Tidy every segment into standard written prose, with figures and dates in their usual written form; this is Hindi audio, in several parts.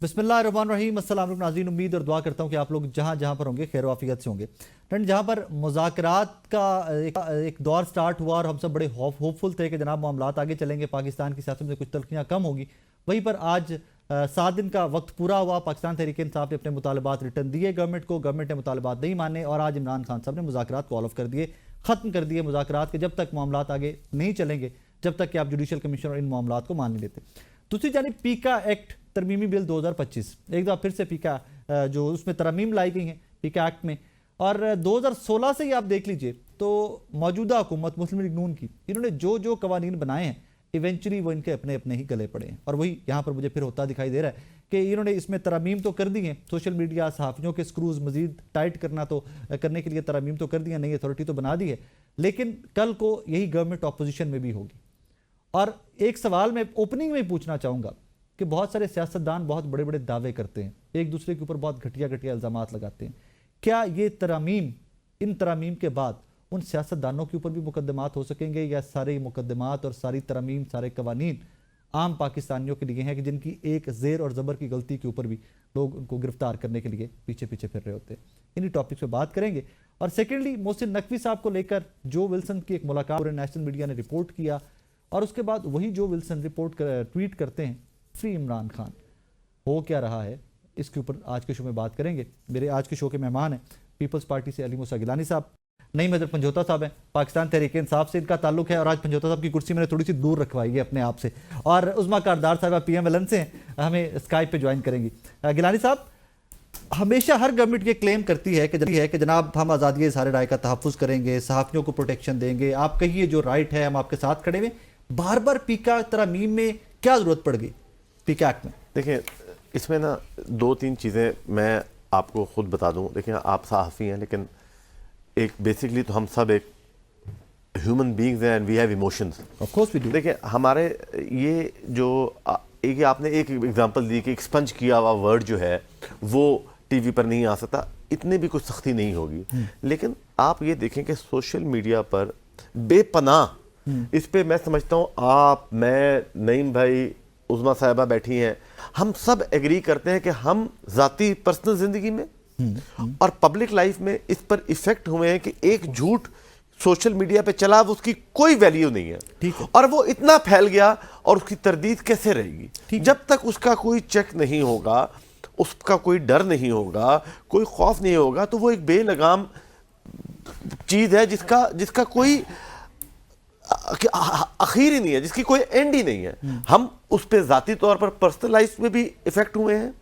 बिस्मिल्लाहिर्रहमानिर्रहीम। अस्सलाम वालेकुम नाज़रीन, उम्मीद और दुआ करता हूँ कि आप लोग जहाँ जहाँ पर होंगे खैर वाफियत से होंगे। फ्रेंड, जहाँ पर मुज़ाकरात का एक दौर स्टार्ट हुआ और हम सब बड़े होपफुल थे कि जनाब मामलात आगे चलेंगे, पाकिस्तान की सियासत में कुछ तल्खियाँ कम होगी, वहीं पर आज 7 दिन का वक्त पूरा हुआ। पाकिस्तान तहरीक इंसाफ ने अपने मुतालबात रिटर्न दिए गवर्नमेंट को, गवर्नमेंट ने मुतालबात नहीं माने और आज इमरान खान साहब ने मुज़ाकरात को ऑल ऑफ कर दिए, ख़त्म कर दिए मुज़ाकरात के। जब तक मामलात आगे नहीं चलेंगे, जब तक कि आप जुडिशल कमीशन और इन मामलात को मान नहीं लेते। दूसरी जानिब पीका एक्ट तरमीमी बिल 2025 एक बार फिर से पीका जो उसमें तरमीम लाई गई हैं पीका एक्ट में, और 2016 से ही आप देख लीजिए तो मौजूदा हुकूमत मुस्लिम लीग नून की, इन्होंने जो जो कवानीन बनाए हैं इवेंचुअली वो इनके अपने अपने ही गले पड़े हैं। और वही यहाँ पर मुझे फिर होता दिखाई दे रहा है कि इन्होंने इसमें तरमीम तो कर दी हैं, सोशल मीडिया सहाफ़ियों के स्क्रूज मजीद टाइट करने के लिए तरमीम तो कर दी है, नई अथॉरिटी तो बना दी है, लेकिन कल को यही गवर्नमेंट अपोजिशन में भी होगी। और एक सवाल मैं ओपनिंग में पूछना चाहूँगा कि बहुत सारे सियासतदान बहुत बड़े बड़े दावे करते हैं, एक दूसरे के ऊपर बहुत घटिया घटिया इल्ज़ामात लगाते हैं। क्या ये तरमीम, इन तरमीम के बाद उन सियासतदानों के ऊपर भी मुकदमात हो सकेंगे, या सारे मुकदमात और सारी तरमीम, सारे कवानीन आम पाकिस्तानियों के लिए हैं कि जिनकी एक ज़ेर और ज़बर की गलती के ऊपर भी लोग उनको गिरफ्तार करने के लिए पीछे पीछे फिर रहे होते हैं? इन्हीं टॉपिक्स पे बात करेंगे। और सेकेंडली मोहसिन नकवी साहब को लेकर जो विल्सन की एक मुलाकात पूरे नेशनल मीडिया ने रिपोर्ट किया, और उसके बाद वही जो विल्सन ट्वीट करते हैं फ्री इमरान खान, हो क्या रहा है, इसके ऊपर आज के शो में बात करेंगे। मेरे आज के शो के मेहमान हैं पीपल्स पार्टी से अली मूसा गिलानी साहब, नईम हैदर पंजोता साहब हैं पाकिस्तान तहरीक इंसाफ से इनका ताल्लुक है, और आज पंजोता साहब की कुर्सी मैंने थोड़ी सी दूर रखवाई है अपने आप से, और उस्मा कारदार साहब PMLN से हैं, हमें स्काइप पे ज्वाइन करेंगी। गिलानी साहब, हमेशा हर गवर्नमेंट ये क्लेम करती है कि जनाब हम आज़ादी इज़हार राय का तहफ़्फ़ुज़ करेंगे, सहाफ़ियों को प्रोटेक्शन देंगे, आप कहिए जो राइट है हम आपके साथ खड़े हुए। बार बार पीका तरमीम में क्या ज़रूरत पड़ गई पीका एक्ट में? देखिए, इसमें ना 2-3 चीज़ें मैं आपको ख़ुद बता दूं। देखिए, आप सहाफ़ी हैं, लेकिन एक बेसिकली तो हम सब एक ह्यूमन बीइंग्स हैं and we have emotions. Of course we do. देखिए, हमारे ये जो एक आपने एक एग्जांपल दी कि एक स्पंज किया हुआ वर्ड जो है वो टीवी पर नहीं आ सकता, इतनी भी कुछ सख्ती नहीं होगी। लेकिन आप ये देखें कि सोशल मीडिया पर बेपनाह, इस पे मैं समझता हूँ आप, मैं, नईम भाई, उज़मा साहिबा बैठी हैं, हम सब एग्री करते हैं कि हम ज़ाती पर्सनल ज़िंदगी में और पब्लिक लाइफ में इस पर इफेक्ट हुए हैं कि एक झूठ सोशल मीडिया पे चला, वो उसकी कोई वैल्यू नहीं है, और वो इतना फैल गया और उसकी तरदीद कैसे रहेगी जब तक उसका कोई चेक नहीं होगा, उसका कोई डर नहीं होगा, कोई खौफ नहीं होगा, तो वो एक बेलगाम चीज़ है जिसका कोई आखिर ही नहीं है, जिसकी कोई एंड ही नहीं है। हम उस पर ज़ाती तौर पर पर्सनल लाइफ में भी इफेक्ट हुए हैं,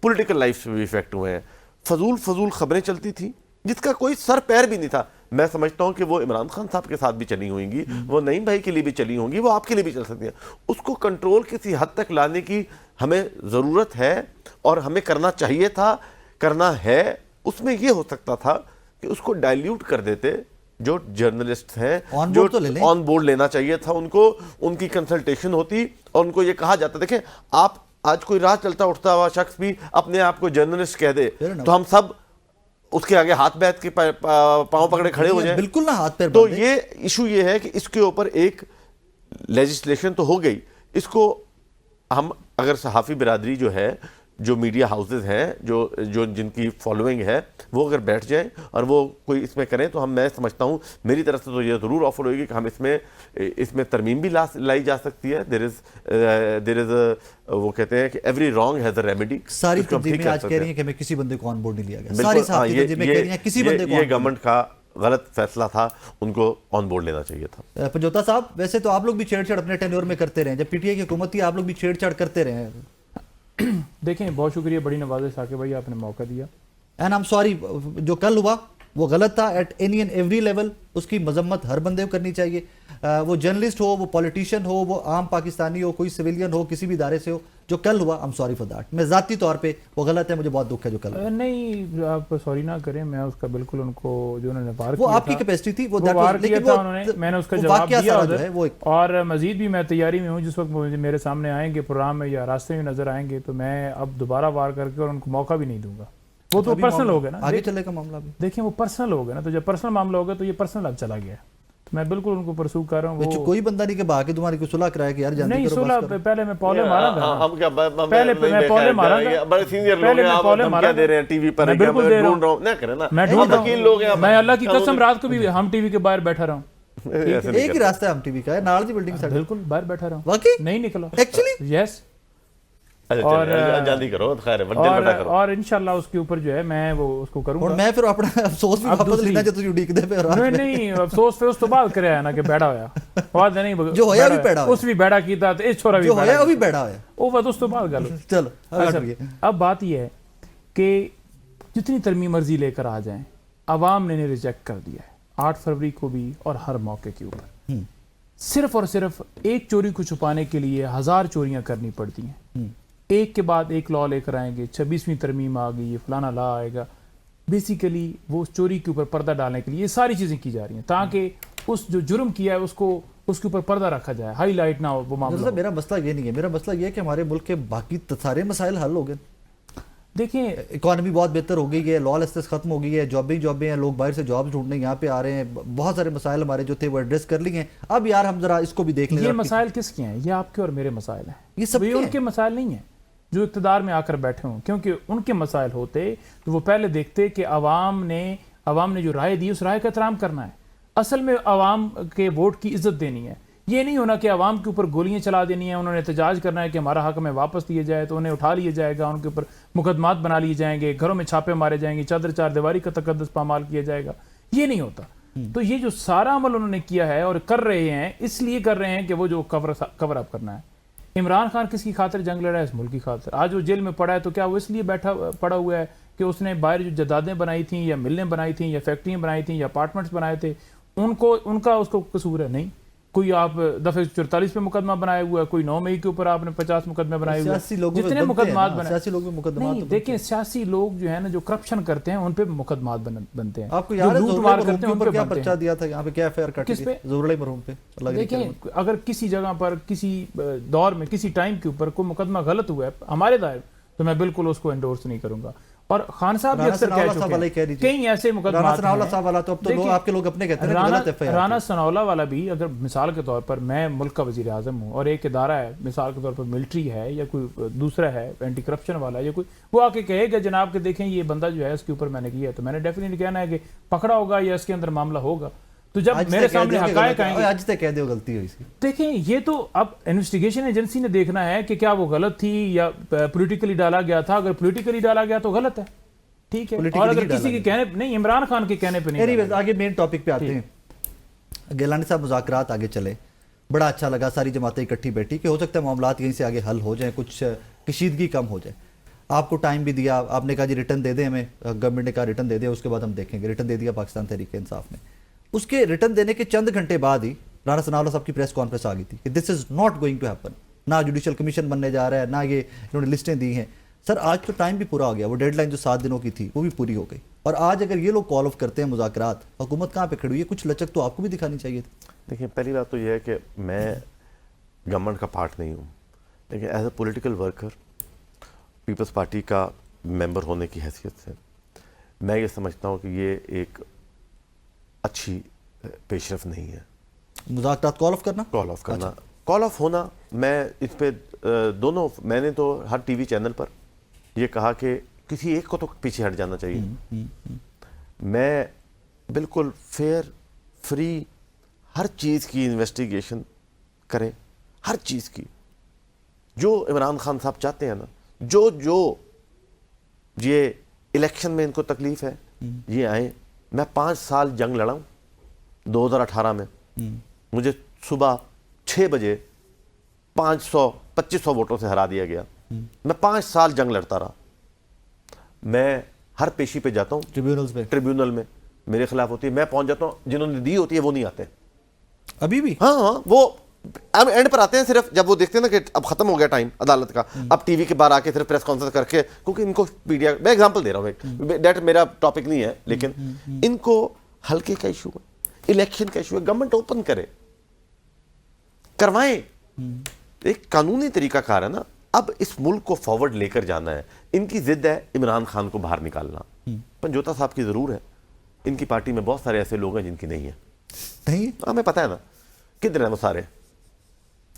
पॉलिटिकल लाइफ में भी इफेक्ट हुए हैं। फजूल खबरें चलती थी जिसका कोई सर पैर भी नहीं था। मैं समझता हूं कि वो इमरान खान साहब के साथ भी चली होंगी, वो नईम भाई के लिए भी चली होंगी, वो आपके लिए भी चल सकती हैं। उसको कंट्रोल किसी हद तक लाने की हमें ज़रूरत है और हमें करना चाहिए था, करना है। उसमें ये हो सकता था कि उसको डाइल्यूट कर देते, जो जर्नलिस्ट हैं जो ऑन बोर्ड लेना चाहिए था उनको, उनकी कंसल्टेशन होती और उनको ये कहा जाता, देखें आप आज कोई राह चलता उठता हुआ शख्स भी अपने आप को जर्नलिस्ट कह दे तो हम सब उसके आगे हाथ बैठ के पांव पकड़े खड़े हो जाएं। बिल्कुल ना, हाथ पैर। तो ये इशू ये है कि इसके ऊपर एक लेजिस्लेशन तो हो गई, इसको हम अगर सहाफ़ी बिरादरी जो है, जो मीडिया हाउसेज हैं, जो जिनकी फॉलोइंग है, वो अगर बैठ जाएं और वो कोई इसमें करें तो मैं समझता हूँ मेरी तरफ से तो ये ज़रूर ऑफर होगी कि हम इसमें तरमीम भी लाई जा सकती है। देयर इज़ वो कहते हैं कि every wrong has a remedy. सारी तंजीमें आज कह रही हैं कि हमें किसी बंदे को ऑन बोर्ड नहीं लिया गया, सारी तंजीमें कह रही हैं किसी बंदे को। ये गवर्नमेंट का गलत फैसला था, उनको ऑन बोर्ड लेना चाहिए था। पंजोता साहब, वैसे तो आप लोग भी छेड़छाड़ अपने टेन्योर में करते रहे, जब PTI की हुकूमत थी आप लोग भी छेड़छाड़ करते रहे हैं। देखें, बहुत शुक्रिया, बड़ी नवाज़िश साकिब भाई, आपने मौका दिया। एंड आई एम सॉरी, जो कल हुआ वो गलत था at any and every level. उसकी मजम्मत हर बंदे को करनी चाहिए, वो जर्नलिस्ट हो, वो पॉलिटिशियन हो, वो आम पाकिस्तानी हो, कोई सिविलियन हो, किसी भी इदारे से हो। जो कल हुआ, I am sorry for that. मैं ज़ाती तौर पे वो गलत है, मुझे बहुत दुख है जो कल। नहीं, आप सॉरी ना करें, मैं उसका बिल्कुल उनको जो उन्होंने वार वो आपकी कैपेसिटी थी, वो वार किया था उन्होंने, मैंने उसका जवाब दिया उधर। वो और मजीद भी मैं तैयारी में हूँ, जिस वक्त मेरे सामने आएंगे प्रोग्राम में या रास्ते में नजर आएंगे तो मैं अब दोबारा वार करके और उनको मौका भी नहीं दूंगा। वो तो पर्सनल हो गया ना, आगे चलेगा मामला भी। देखिए, वो पर्सनल हो गया ना, तो जब पर्सनल मामला होगा तो ये पर्सनल अब चला गया। मैं बिल्कुल उनको परसू कर रहा हूँ। ਵਿੱਚ वो कोई बंदा नहीं कि बाकी तुम्हारी कोई सुलह कराया कि यार जानती नहीं करो, सुलह, बस करो। पहले मैं पौले मारूंगा। हम क्या पहले मैं पौले मारूंगा, बड़े सीनियर लोग पहले हैं, मैं आप पौले धमकियां मारूंगा। दे रहे हैं टीवी पर, मैं बिल्कुल दे रहा ढूंढ रहा हूं ना, करें ना, मैं हम ढूंढ रहा वकील लोग हैं, हूँ। मैं अल्लाह की कसम रात को भी हम टीवी के बाहर बैठा रहा हूँ, ऐसे नहीं एक ही रास्ता है हम टीवी का है, नाल दी बिल्डिंग साड़ी बिल्कुल बाहर बैठा रहा हूँ, वाकई नहीं निकला एक्चुअली। यस। अच्छा, और चलिए, जल्दी करो, खैर है, दिल बड़ा करो। और इंशाल्लाह उसके ऊपर जो है मैं वो उसको ਹੁਣ करूंगा। ਮੈਂ ਫਿਰ ਆਪਣਾ ਅਫਸੋਸ ਵੀ अब ਵਾਪਸ दूसरी- ਲੈਣਾ ਜੇ ਤੁਸੀਂ ਉਡੀਕਦੇ ਪਏ ਹੋ ਰਾਤ नहीं में। नहीं अफसोस फिर उस तो बाद करे ना कि बैठा होया बाद नहीं जो होया भी बैठा पैड़ा होया। उस भी बैठा कीता ते इस छोरा भी ਜੋ ਹੋਇਆ बैठा ਉਹ ਵੀ ਬੈੜਾ ਹੋਇਆ। वो बात उस तो बाद गल होई। ਚਲੋ अच्छा, ਹਟ ਗਏ। अब बात यह है कि जितनी तरमीम मर्जी लेकर आ जाएं, अवाम ने इन्हें रिजेक्ट कर दिया है 8 फरवरी को भी और हर मौके के ऊपर। सिर्फ और सिर्फ एक चोरी को छुपाने के लिए 1000 चोरियां करनी पड़ती हैं। एक के बाद एक लॉ लेकर आएंगे, 26वीं तरमीम आ गई, ये फलाना लॉ आएगा। बेसिकली वो उस चोरी के ऊपर पर्दा डालने के लिए ये सारी चीजें की जा रही हैं ताकि उस जो जुर्म किया है उसको उसके ऊपर पर्दा रखा जाए, हाईलाइट ना हो वो मामला मतलब हो। मेरा मसला ये नहीं है, मेरा मसला ये है कि हमारे मुल्क के बाकी सारे मसाइल हल हो गए। देखें इकॉनमी बहुत बेहतर हो गई है, लॉलेसनेस खत्म हो गई है, जॉबें हैं, लोग बाहर से जॉब्स ढूंढने यहाँ पे आ रहे हैं, बहुत सारे मसाइल हमारे जो थे वो एड्रेस कर लिए हैं। अब यार हम जरा इसको भी देख लें। ये मसाइल किसके हैं? ये आपके और मेरे मसाइल हैं, ये सबके हैं। उनके मसाइल नहीं हैं जो इक़्तिदार में आकर बैठे हों, क्योंकि उनके मसाइल होते तो वो पहले देखते कि अवाम ने जो राय दी उस राय का एहतराम करना है। असल में अवाम के वोट की इज्जत देनी है, ये नहीं होना कि अवाम के ऊपर गोलियां चला देनी है, उन्होंने एहतजाज करना है कि हमारा हक में वापस दिए जाए तो उन्हें उठा लिया जाएगा, उनके ऊपर मुकदमात बना लिए जाएंगे, घरों में छापे मारे जाएंगे, चादर चार दीवारी का तकद्दुस पामाल किया जाएगा। ये नहीं होता। तो ये जो सारा अमल उन्होंने किया है और कर रहे हैं, इसलिए कर रहे हैं कि वो जो कवर अप करना है। इमरान खान किसकी खातिर जंग लड़ा है? इस मुल्क की खातिर। आज वो जेल में पड़ा है तो क्या वो इसलिए पड़ा हुआ है कि उसने बाहर जो जदादें बनाई थी या मिलें बनाई थी या फैक्ट्रियाँ बनाई थी या अपार्टमेंट्स बनाए थे उनका उसको कसूर है? नहीं। कोई आप दफे 44 पे मुकदमा बनाया हुआ है, कोई 9 मई के ऊपर आपने 50 मुकदमे बनाए हुए सियासी लोगों पे जितने बनते हैं मुकदमात ना, बने सियासी लोगों पे मुकदमात नहीं, तो देखें सियासी लोग जो है ना जो करप्शन करते हैं उन पे मुकदमात बनते हैं। आपको याद है जो ज़ुहरुल लूटमार मरहूम करते के हैं उन ऊपर पे क्या बनते पर्चा हैं। दिया था? यहाँ पे क्या एफआईआर काटी किस थी? पे? ज़ुहरुल मरहूम पे। अल्लाह की रहमत। देखें अगर किसी जगह पर किसी दौर में किसी टाइम के ऊपर कोई मुकदमा गलत हुआ है हमारे दायरे तो मैं बिल्कुल उसको एंडोर्स नहीं करूंगा। और खान साहब भी राना अक्सर सनाउल्लाह कह साहब वाला ही कह चुके हैं दीजिए। कई ऐसे राना मुकदमात सनाउल्लाह हैं। साहब वाला तो अब तो लोग देखिए, आपके लोग अपने कहते हैं ना कि गलत एफआईआर राना सनाउल्लाह वाला भी अगर मिसाल के तौर पर मैं मुल्क का वजीर आजम हूँ और एक इदारा है मिसाल के तौर पर मिलिट्री है या कोई दूसरा है एंटी करप्शन वाला या कोई वो आके कहेगा जनाब के देखें ये बंदा जो है इसके ऊपर मैंने किया है तो मैंने डेफिनेटली कहना है कि पकड़ा होगा या इसके अंदर मामला होगा। तो जब मेरे सामने हकायक आएंगे आज तक कह दो गलती हुई इसकी। देखें ये तो अब इन्वेस्टिगेशन एजेंसी ने देखना है कि क्या वो गलत थी या पॉलिटिकली डाला गया था। अगर पॉलिटिकली डाला गया तो गलत है, ठीक है। और अगर किसी के कहने नहीं इमरान खान के कहने पे नहीं एनीवेज आगे मेन टॉपिक पे आते हैं। गिलानी साहब मुज़ाकरात आगे चले, बड़ा अच्छा लगा, सारी जमातें इकट्ठी बैठी कि हो सकता है मामलात यहीं से आगे हल हो जाए, कुछ कशीदगी कम हो जाए। आपको टाइम भी दिया, आपने कहा जी रिटर्न दे दें हमें, गवर्नमेंट ने कहा रिटर्न दे दें, उसके बाद हम देखेंगे। रिटर्न दे दिया पाकिस्तान तहरीक इंसाफ ने। उसके रिटर्न देने के चंद घंटे बाद ही राना सनाउल्लाह साहब की प्रेस कॉन्फ्रेंस आ गई थी कि this is not going to happen. ना जुडिशल कमीशन बनने जा रहा है, ना ये इन्होंने लिस्टें दी हैं। सर आज तो टाइम भी पूरा हो गया, वो डेडलाइन जो 7 दिनों की थी वो भी पूरी हो गई। और आज अगर ये लोग कॉल ऑफ करते हैं मुज़ाकरात, हुकूमत कहाँ पे खड़ी हुई है? कुछ लचक तो आपको भी दिखानी चाहिए थी। देखिए पहली बात तो यह है कि मैं गवर्नमेंट का पार्ट नहीं हूँ, लेकिन as a political worker people's party का मेंबर होने की हैसियत से मैं ये समझता हूँ कि ये एक अच्छी पेशरफ नहीं है। मुज़ाकरात कॉल ऑफ करना, कॉल ऑफ करना, कॉल ऑफ होना। मैं इस पे दोनों, मैंने तो हर टीवी चैनल पर ये कहा कि किसी एक को तो पीछे हट जाना चाहिए। मैं बिल्कुल फेयर फ्री हर चीज़ की इन्वेस्टिगेशन करें, हर चीज़ की जो इमरान खान साहब चाहते हैं ना, जो ये इलेक्शन में इनको तकलीफ है ये आए। मैं 5 साल जंग लड़ा हूँ 2018 में, मुझे सुबह 6 बजे 2500 वोटों से हरा दिया गया। मैं 5 साल जंग लड़ता रहा। मैं हर पेशी पे जाता हूँ, ट्रिब्यूनल में मेरे खिलाफ होती है, मैं पहुंच जाता हूँ, जिन्होंने दी होती है वो नहीं आते अभी भी। हाँ, वो अब एंड पर आते हैं सिर्फ जब वो देखते हैं ना कि अब खत्म हो गया टाइम अदालत का, अब टीवी के बाहर आके सिर्फ प्रेस कॉन्फ्रेंस करके, क्योंकि इनको मीडिया, मैं एग्जांपल दे रहा हूँ, डेट मेरा टॉपिक नहीं है, लेकिन इनको हल्के का इशू है, इलेक्शन का इशू है, गवर्नमेंट ओपन करे, करवाएं, एक कानूनी तरीकाकार है ना। अब इस मुल्क को फॉरवर्ड लेकर जाना है। इनकी जिद है इमरान खान को बाहर निकालना। पंजोता साहब की जरूर है, इनकी पार्टी में बहुत सारे ऐसे लोग हैं जिनकी नहीं है। नहीं हमें पता है ना कितने हैं वो सारे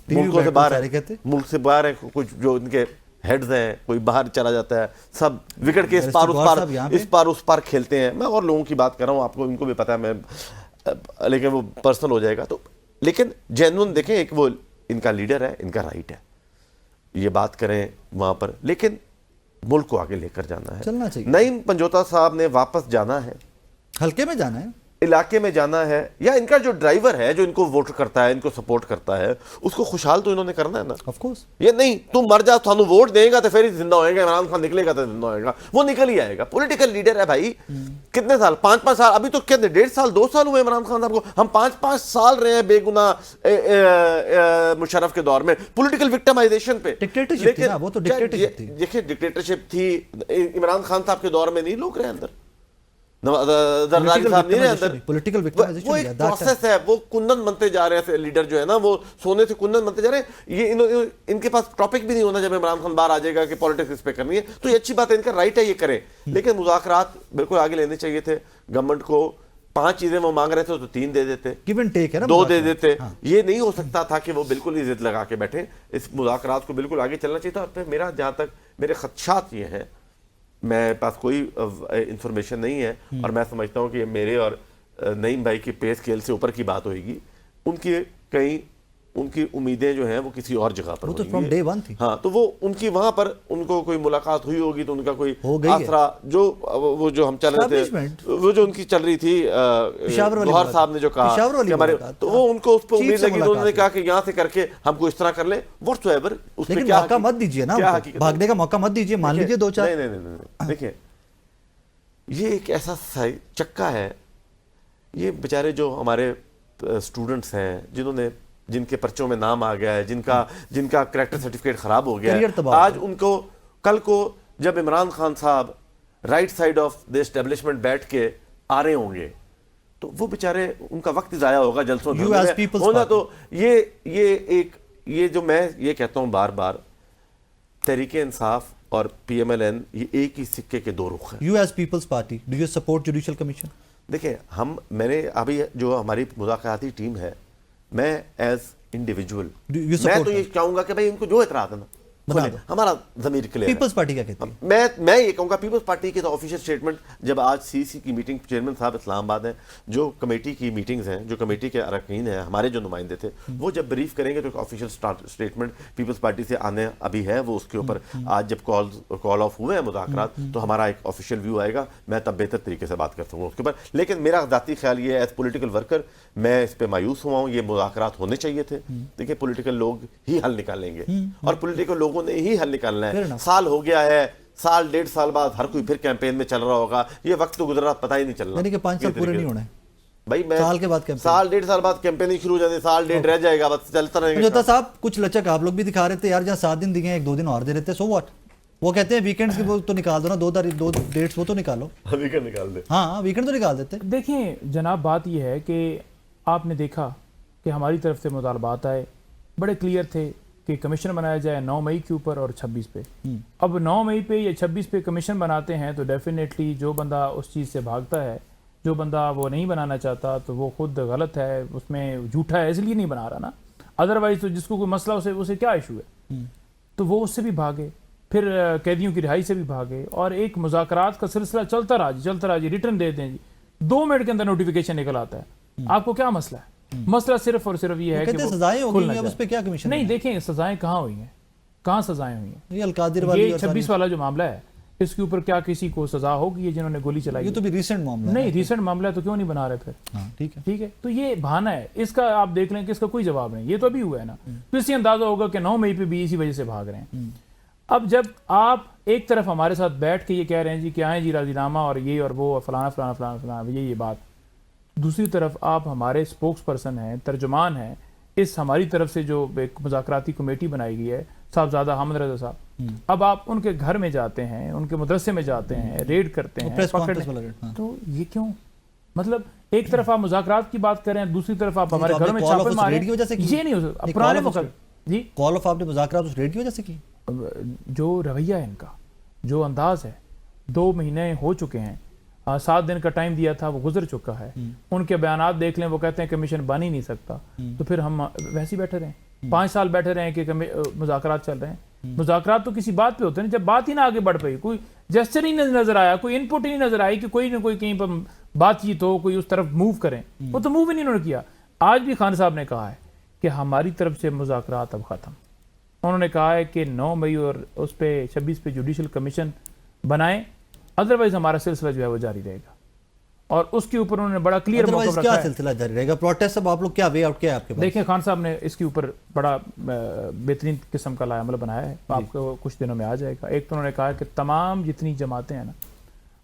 टीवी मुल्कों से बैठ बाहर सारे है, कहते मुल्क से बाहर है, कुछ जो इनके हेड्स हैं कोई बाहर चला जाता है, सब विकेट के इस बैरिस्टर पार उस गौहर पार साहब यहाँ पे? इस पार उस पार खेलते हैं। मैं और लोगों की बात कर रहा हूँ, आपको इनको भी पता है, मैं लेकिन वो पर्सनल हो जाएगा। तो लेकिन जेन्युइन देखें, एक वो इनका लीडर है, इनका राइट है ये बात करें वहां पर, लेकिन मुल्क को आगे लेकर जाना है, चलना चाहिए। नईम पंजोता साहब ने वापस जाना है, हल्के में जाना है। इलाके में जाना है, या इनका जो ड्राइवर है जो इनको वोट करता है, इनको सपोर्ट करता है, उसको खुशहाल तो इन्होंने करना है ना। ऑफ कोर्स ये नहीं तुम मर जा, थानू वोट देगा तो फिर ही जिंदा होएगा, इमरान खान निकलेगा तो जिंदा होएगा, वो निकल ही आएगा। पॉलिटिकल लीडर है भाई, कितने साल, 5-5 साल, अभी तो कितने 1.5 साल 2 साल हुए इमरान खान साहब को, हम 5-5 साल रहे हैं बेगुनाह मुशर्रफ के दौर में पॉलिटिकल विक्टिमाइजेशन पे। डिक्टेटरशिप थी ना, वो तो डिक्टेटरशिप थी। देखिए डिक्टेटरशिप थी, इमरान खान साहब के दौर में नहीं लोग रहे अंदर, जरदारी साहब नहीं रहे अंदर, पॉलिटिकल वो एक प्रोसेस है, वो कुंदन बनते जा रहे हैं लीडर जो है ना, वो सोने से कुंदन बनते जा रहे हैं। ये इनके पास टॉपिक भी नहीं होना जब इमरान खान बाहर आ जाएगा कि पॉलिटिक्स इस पे करनी है, तो ये अच्छी बात है, इनका राइट है ये करें, लेकिन मुज़ाकरात बिल्कुल आगे लेने चाहिए थे। गवर्नमेंट को 5 चीजें वो मांग रहे थे तो 3 दे देते, गिव एंड टेक है ना, 2 दे देते। हाँ। ये नहीं हो सकता था कि वो बिल्कुल ही जिद लगा के बैठे, इस मुज़ाकरात को बिल्कुल आगे चलना चाहिए था। और फिर मेरा जहां तक मेरे खदशात ये हैं, मेरे पास कोई इंफॉर्मेशन नहीं है, और मैं समझता हूँ कि ये मेरे और नईम भाई की पे स्केल से ऊपर की बात होगी, उनकी कहीं उनकी उम्मीदें जो हैं वो किसी और जगह पर वो तो होंगी। फ्रॉम डे वन थी। हाँ, तो वो उनकी वहां पर उनको कोई मुलाकात हुई होगी, तो उनका कोई हो गई है। आसरा वो जो हम चल रहे थे, Establishment। वो जो उनकी चल रही थी, पेशावर वाली गौहर मुलाकात। साहब ने जो कहा पेशावर वाली कि हमारे, मुलाकात। तो वो उनको उस पर चीफ उम्मीद से लगी, तो उन्होंने मुलाकात कहा कि यहाँ से करके हमको इस तरह कर ले, व्हाट्सएवर उसमें लेकिन क्या मौका मत दीजिए ना क्या उनको, हकीकत है? भागने का मौका मत दीजिए, मान लीजिए 2-4। नहीं नहीं नहीं नहीं, देखिए ये एक ऐसा चक्का है, ये बेचारे जो हमारे स्टूडेंट्स हैं जिनके पर्चों में नाम आ गया है, जिनका कैरेक्टर सर्टिफिकेट खराब हो गया करियर है, तबाह आज उनको कल को जब इमरान खान साहब right side of the establishment बैठ के आ रहे होंगे, तो वो बेचारे उनका वक्त जाया होगा जलसों You as People's होना। Party। तो ये जो मैं ये कहता हूँ बार बार, तहरीक इंसाफ और PMLN ये एक ही सिक्के के 2 रुख हैं। You as people's party do you support judicial commission? देखिए मैंने अभी जो हमारी मुज़ाकराती टीम है, मैं एज इंडिविजुअल you मैं support तो ये them? चाहूंगा कि भाई इनको जो एतराज है ना बना खोलें, दो। हमारा ज़मीर क्लियर है। पीपल्स पार्टी क्या कहती है? मैं ये कहूँगा पीपल्स पार्टी की तो ऑफिशियल स्टेटमेंट, जब आज CC की मीटिंग, चेयरमैन साहब इस्लामाबाद हैं, जो कमेटी की मीटिंग्स हैं, जो कमेटी के अरकान हैं, हमारे जो नुमाइंदे थे, वो जब ब्रीफ करेंगे तो एक ऑफिशियल स्टेटमेंट पीपल्स पार्टी से आने अभी है, वो उसके ऊपर आज जब कॉल ऑफ हुए हैं मुज़ाकरात, तो हमारा एक ऑफिशियल व्यू आएगा, मैं तब बेहतर तरीके से बात कर सकूँगा उसके ऊपर। लेकिन मेरा ज़ाती ख्याल ये है, एज पोलिटिकल वर्कर मैं इस पर मायूस हुआ हूँ, ये मुज़ाकरात होने चाहिए थे। देखिए पॉलिटिकल लोग ही हल निकालेंगे, और पॉलिटिकल लोगों ने ही हल निकालना Fair है। enough। साल हो गया है, साल 1.5 साल बाद हर कोई फिर कैंपेन में चल रहा होगा, ये वक्त तो गुजरा पता ही नहीं चलना। यानी कि 5 साल पूरे नहीं होने, भाई मैं साल के बाद कैंपेन। साल 1.5 साल बाद कैंपेनिंग शुरू हो जाती है, साल 1.5 रह जाएगा, बस चलता रहेगा। पंजोता साहब कुछ लचक आप लोग भी दिखा रहे थे यार, जहाँ 7 दिन दिए हैं 1-2 दिन और दे रहे थे, सो व्हाट? वो कहते हैं वीकेंड्स की वो तो निकाल दो ना, 2 डेट्स वो तो निकालो। वीकेंड निकाल दे। हाँ वीकेंड तो निकाल देते। देखिए जनाब, बात यह है कि आपने देखा कि हमारी तरफ से मुतालबात आए, बड़े क्लियर थे कि कमीशन बनाया जाए 9 मई के ऊपर और 26 पे। अब 9 मई पे या 26 पे कमीशन बनाते हैं तो डेफिनेटली जो बंदा उस चीज़ से भागता है, जो बंदा वो नहीं बनाना चाहता, तो वो खुद गलत है, उसमें झूठा है, इसलिए नहीं बना रहा ना। अदरवाइज तो जिसको कोई मसला उसे क्या इशू है, तो वो उससे भी भागे, फिर कैदियों की रिहाई से भी भागे, और एक मुज़ाकरात का सिलसिला चलता रहा जी, रिटर्न दे दें जी, 2 मिनट के अंदर नोटिफिकेशन निकल आता है। आपको क्या मसला है? मसला सिर्फ और सिर्फ ये है कि सजाएं हो गई हैं, अब उस पे क्या कमीशन? नहीं, देखें सजाएं कहाँ हुई हैं, कहाँ सजाएं हुई हैं? ये अलकादिर वाली ये और 26 वाला जो मामला है, इसके ऊपर क्या किसी को सजा होगी जिन्होंने गोली चलाई? ये तो भी रिसेंट मामला है। नहीं, रिसेंट मामला है तो क्यों नहीं बना रहे फिर? हाँ ठीक है। ठीक है, तो ये बहाना है, इसका आप देख लें कि इसका कोई जवाब नहीं। ये तो अभी हुआ है ना, तो इससे अंदाजा होगा कि 9 मई पे भी इसी वजह से भाग रहे हैं। अब जब आप एक तरफ हमारे साथ बैठ के ये कह रहे हैं जी कि आए जी राजीनामा और ये और वो और फलाना फलाना फलाना फलाना ये बात, दूसरी तरफ आप हमारे स्पोक्स पर्सन हैं, तर्जुमान हैं इस हमारी तरफ से जो एक मुज़ाकराती कमेटी बनाई गई है, साहबजादा हामिद रज़ा साहब, अब आप उनके घर में जाते हैं, उनके मदरसे में जाते हैं, रेड करते हैं, प्रेस पकड़ने, कॉन्फ्रेंस वाला रेड, हाँ। तो ये क्यों? मतलब एक तरफ आप मुज़ाकरात की बात करें, दूसरी तरफ आप हमारे तो घरों में आपने call छापे of मारे, रेड की वजह से की? ये नहीं हो सकता। नहीं, पुराने call of वक्त जी, कॉल ऑफ आपने मुज़ाकरात उस रेड की वजह से की? जो रवैया है इनका, जो अंदाज है, 2 महीने हो चुके हैं, 7 दिन का टाइम दिया था वो गुजर चुका है। उनके बयानात देख लें, वो कहते हैं कमीशन बन ही नहीं सकता। तो फिर हम वैसे ही बैठे रहें, 5 साल बैठे रहें कि मुज़ाकरात चल रहे हैं। मुज़ाकरात तो किसी बात पे होते हैं, जब बात ही ना आगे बढ़ पाई, कोई जेस्चर ही नजर आया, कोई इनपुट ही नहीं नजर आई कि कोई ना कोई कहीं पर बातचीत हो, कोई उस तरफ मूव करें, वो तो मूव ही नहीं उन्होंने किया। आज भी खान साहब ने कहा है कि हमारी तरफ से मुज़ाकरात अब ख़त्म। उन्होंने कहा है कि 9 मई और उस पर 26 पे जुडिशल कमीशन बनाएं, अदरवाइज हमारा सिलसिला जो है वो जारी रहेगा। और उसके ऊपर उन्होंने बड़ा क्लियर मौक़िफ़ रखा है। सिलसिला जारी रहेगा, प्रोटेस्ट अब आप लोग क्या वे आउट क्या है आपके पास? देखिए खान साहब ने इसके ऊपर बड़ा बेहतरीन किस्म का लाएमल बनाया है, आपको कुछ दिनों में आ जाएगा। एक तो उन्होंने कहा है कि तमाम जितनी जमातें हैं ना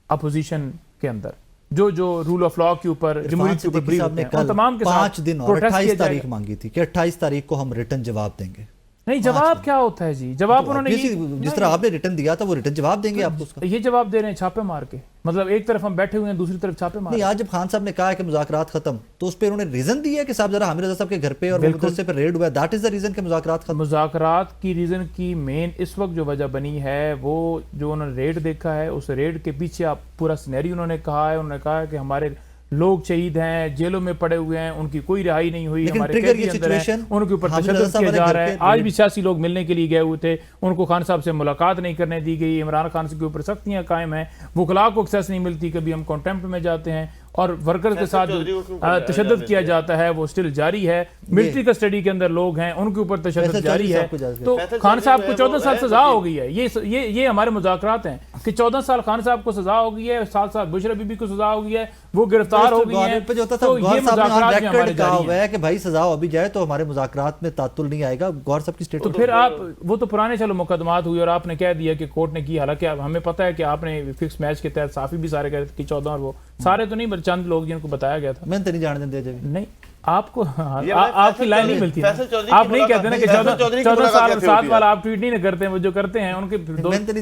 अपोजिशन के अंदर, जो रूल ऑफ लॉ के ऊपर, जमहूरियत के ऊपर ब्रीफ होते हैं, तमाम के 5 दिन और 28 तारीख मांगी थी कि 28 तारीख को हम रिटर्न जवाब देंगे। नहीं, जवाब क्या होता है जी? जवाब उन्होंने जिस तरह आपने रिटर्न दिया था वो रिटर्न जवाब देंगे आपको उसका। ये जवाब दे रहे हैं छापे मार के, मतलब एक तरफ हम बैठे हुए हैं, दूसरी तरफ छापे मार। नहीं, आज जब खान साहब ने कहा है कि मुज़ाकरात खत्म, तो उस पर उन्होंने रीजन दिया कि साहब जरा हामिद रज़ा साहब के घर पे और मदरसे पे रेड हुआ है, दैट इज द रीजन कि मुज़ाकरात खत्म। मुज़ाकरात की रीजन की मेन इस वक्त जो वजह बनी है वो जो उन्होंने रेड देखा है, उस रेड के पीछे आप पूरा सिनेरियो उन्होंने कहा है। उन्होंने कहा है कि हमारे लोग शहीद हैं, जेलों में पड़े हुए हैं, उनकी कोई रिहाई नहीं हुई, हमारे कैदी अंदर हैं, उनके ऊपर तशद्दुद किया जा रहा है। आज भी सियासी लोग मिलने के लिए गए हुए थे, उनको खान साहब से मुलाकात नहीं करने दी गई। इमरान खान के ऊपर सख्तियां कायम हैं, वकला को एक्सेस नहीं मिलती, कभी हम कॉन्टेम्प्ट में जाते हैं, और वर्कर के साथ जो तशद्दुद किया जाता है वो स्टिल जारी है। मिलिट्री कस्टडी के अंदर लोग हैं, उनके ऊपर तशद्दुद जारी है। तो खान साहब को 14 साल सजा हो गई है। ये हमारे मुज़ाकरात हैं कि 14 साल खान साहब को सजा हो गई है, 7 साल बुशरा बीबी को सजा हो गई है, वो गिरफ्तार हो गई है। तो ये मुज़ाकरात कहा हुआ है कि भाई सजा अभी जाए तो हमारे मुज़ाकरात में तातुल नहीं आएगा। गौर साहब की स्टेटमेंट। तो फिर आप वो तो पुराने चलो मुकदमात हुई और आपने कह दिया कि कोर्ट ने की, हालांकि हमें पता है कि आपने फिक्स मैच के तहत साफी भी सारे कह कि 14, और वो सारे तो नहीं, पर चंद लोग जिनको बताया गया था। मैंने तो नहीं जाने दिया जब नहीं, आपको आपकी लाइन नहीं मिलती। आप नहीं कहते ना कि 14 साल 7 वाला आप ट्वीट नहीं करते हैं, वो जो करते हैं उनके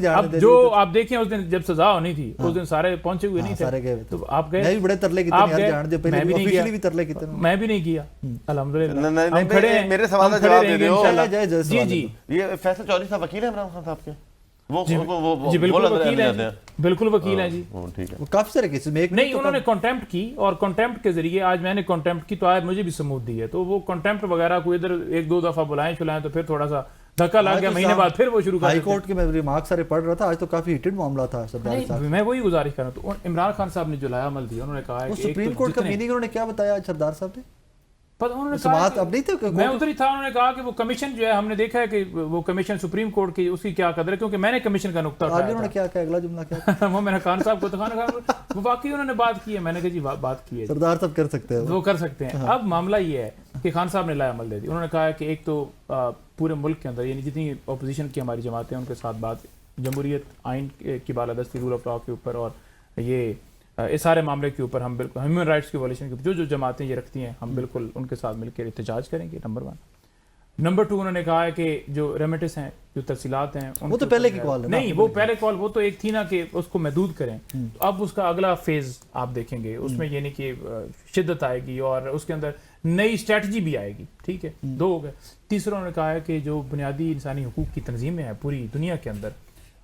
अब जो आप देखें उस दिन जब सजा होनी थी उस दिन सारे पहुंचे हुए नहीं थे, तो आप गए। बड़े तरले कितने यार जान दे, पहले ऑफिशियली भी तरले कितने मैं भी नहीं किया अल्हम्दुलिल्लाह। हम खड़े हैं, मेरे सवाल का जवाब दे दो। जी जी, ये फैसल चौधरी साहब वकील है इमरान खान साहब के? वो बिल्कुल वकील है, बिल्कुल वकील है जी। ठीक है, वो काफी सारे केसेस में एक नहीं, उन्होंने कॉन्टेम्प्ट की, और कॉन्टेम्प्ट के जरिए आज मैंने कॉन्टेम्प्ट की तो आज मुझे भी सबूत दी है। तो वो कॉन्टेम्प्ट वगैरह को इधर 1-2 दफा बुलाएं छुलाएं तो फिर थोड़ा सा धक्का लग गया, महीने बाद फिर वो शुरू कर हाई कोर्ट के मैं रिमार्क सारे पढ़ रहा था, आज तो काफी हीटेड मामला था सरदार साहब। मैं वही गुजारिश कर रहा हूं। तो इमरान खान साहब ने जो लाया अमल दिया, उन्होंने कहा है कि सुप्रीम कोर्ट का मीनिंग उन्होंने क्या बताया सरदार साहब ने? पर उन्होंने समात अब नहीं थे, मैं उधर ही था। उन्होंने कहा कि वो कमीशन जो है, हमने देखा है कि वो कमीशन सुप्रीम कोर्ट की, उसकी क्या कदर है, क्योंकि मैंने कमीशन का नुक्ता उठाया। उन्होंने क्या कहा, अगला जुमला क्या वो मैंने खान साहब को तो खान साहब वो वाकई उन्होंने बात की है। मैंने कहा जी बात की है, सरदार साहब कर सकते हैं, वो कर सकते हैं। अब मामला ये है कि खान साहब ने लाया अमल दे दी। उन्होंने कहा है कि एक तो पूरे मुल्क के अंदर यानी जितनी अपोजिशन की हमारी जमातें हैं उनके साथ बात, जमहूरियत आइन की बालादस्ती, रूल ऑफ लॉ के ऊपर और ये इस सारे मामले के ऊपर हम बिल्कुल ह्यूमन राइट्स की वॉल्यूशन के ऊपर जो जमातें ये रखती हैं, हम बिल्कुल उनके साथ मिलकर एहतजाज करेंगे। नंबर 1। नंबर 2, उन्होंने कहा है कि जो रेमिटेंस हैं, जो तफसीलात हैं, वो तो पहले की कॉल है नहीं, वो पहले कॉल वो तो एक थी ना कि उसको महदूद करें। तो अब उसका अगला फेज आप देखेंगे, उसमें यानी कि शिद्दत आएगी और उसके अंदर नई स्ट्रेटजी भी आएगी। ठीक है, 2 हो गए। तीसरा, उन्होंने कहा है कि जो बुनियादी इंसानी हुकूक की तंजीमें हैं पूरी दुनिया के अंदर,